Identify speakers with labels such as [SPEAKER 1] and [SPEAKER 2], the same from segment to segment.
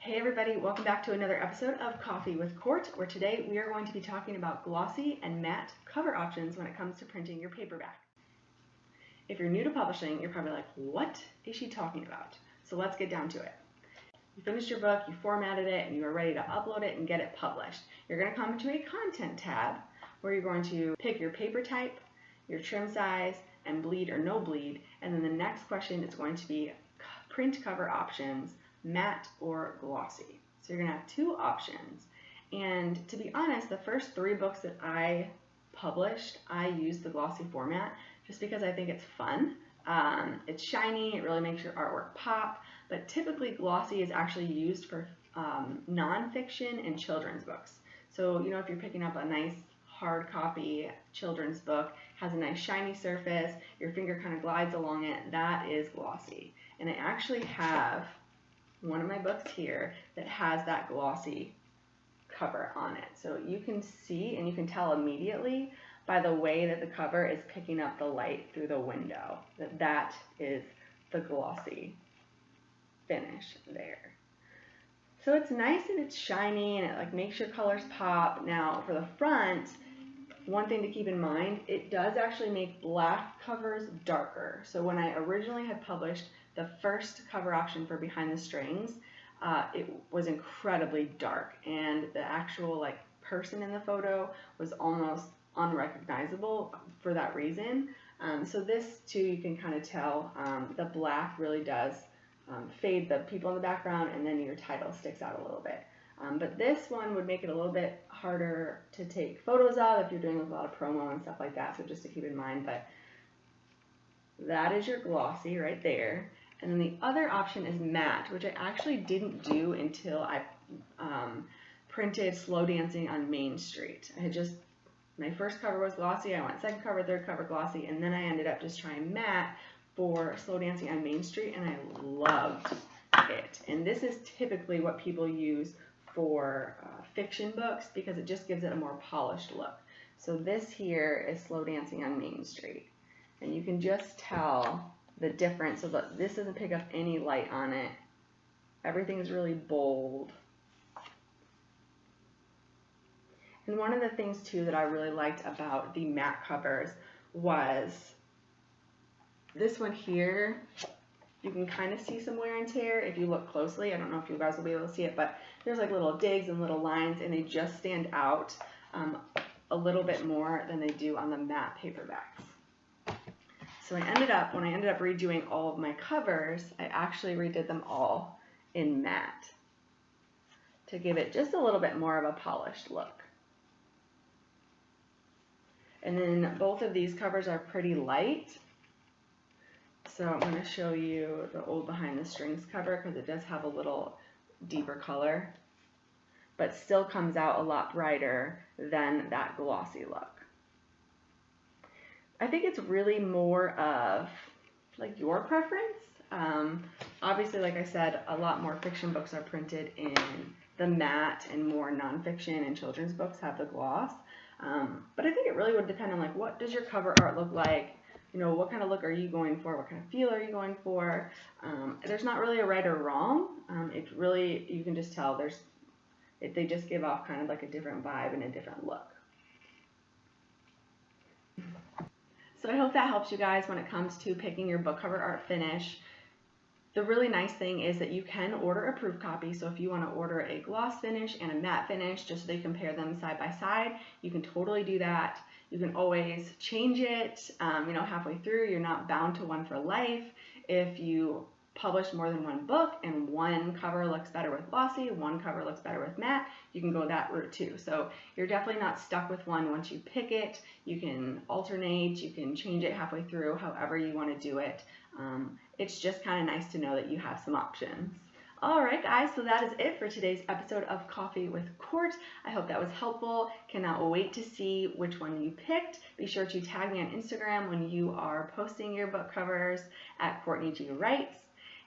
[SPEAKER 1] Hey everybody, welcome back to another episode of Coffee with Court, where today we are going to be talking about glossy and matte cover options when it comes to printing your paperback. If you're new to publishing, you're probably like, what is she talking about? So let's get down to it. You finished your book, you formatted it, and you are ready to upload it and get it published. You're going to come to a content tab where you're going to pick your paper type, your trim size, and bleed or no bleed, and then the next question is going to be print cover options, matte or glossy. So you're going to have two options. And to be honest, the first 3 books that I published, I used the glossy format just because I think it's fun. It's shiny, it really makes your artwork pop, but typically glossy is actually used for nonfiction and children's books. So, you know, if you're picking up a nice hard copy children's book, has a nice shiny surface, your finger kind of glides along it, that is glossy. And I actually have one of my books here that has that glossy cover on it. So you can see and you can tell immediately by the way that the cover is picking up the light through the window that that is the glossy finish there. So it's nice and it's shiny and it like makes your colors pop. Now for the front, one thing to keep in mind, it does actually make black covers darker. So when I originally had published the first cover option for Behind the Strings, it was incredibly dark, and the actual like person in the photo was almost unrecognizable for that reason. So this too, you can kind of tell the black really does fade the people in the background, and then your title sticks out a little bit. But this one would make it a little bit harder to take photos of if you're doing a lot of promo and stuff like that, so just to keep in mind. But that is your glossy right there. And then the other option is matte, which I actually didn't do until I printed Slow Dancing on Main Street. I had just, my first cover was glossy, I went second cover, third cover glossy, and then I ended up just trying matte for Slow Dancing on Main Street, and I loved it. And this is typically what people use for fiction books because it just gives it a more polished look. So this here is Slow Dancing on Main Street, and you can just tell the difference. So that this doesn't pick up any light on it. Everything is really bold. And one of the things too that I really liked about the matte covers was this one here. You can kind of see some wear and tear if you look closely. I don't know if you guys will be able to see it, but there's like little digs and little lines, and they just stand out a little bit more than they do on the matte paperbacks. So when I ended up redoing all of my covers, I actually redid them all in matte to give it just a little bit more of a polished look. And then both of these covers are pretty light. So I'm going to show you the old Behind the Strings cover because it does have a little deeper color, but still comes out a lot brighter than that glossy look. I think it's really more of like your preference. Obviously, like I said, a lot more fiction books are printed in the matte, and more nonfiction and children's books have the gloss. But I think it really would depend on like, what does your cover art look like? You know, what kind of look are you going for? What kind of feel are you going for? There's not really a right or wrong. It really, you can just tell they just give off kind of like a different vibe and a different look. So I hope that helps you guys when it comes to picking your book cover art finish. The really nice thing is that you can order a proof copy. So if you want to order a gloss finish and a matte finish just so they compare them side by side, you can totally do that. You can always change it, you know, halfway through. You're not bound to one for life. If you publish more than one book and one cover looks better with glossy, one cover looks better with matte, you can go that route too. So you're definitely not stuck with one once you pick it. You can alternate, you can change it halfway through, however you want to do it. It's just kind of nice to know that you have some options. Alright guys, so that is it for today's episode of Coffee with Court. I hope that was helpful. Cannot wait to see which one you picked. Be sure to tag me on Instagram when you are posting your book covers at Courtney G. Writes.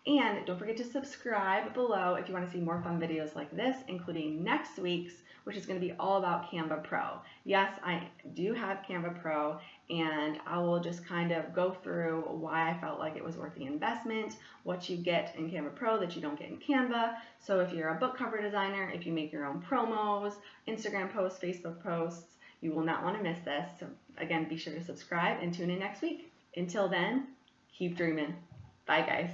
[SPEAKER 1] And don't forget to subscribe below if you want to see more fun videos like this, including next week's, which is going to be all about Canva Pro. Yes, I do have Canva Pro, and I will just kind of go through why I felt like it was worth the investment, what you get in Canva Pro that you don't get in Canva. So if you're a book cover designer, if you make your own promos, Instagram posts, Facebook posts, you will not want to miss this. So again, be sure to subscribe and tune in next week. Until then, keep dreaming. Bye guys.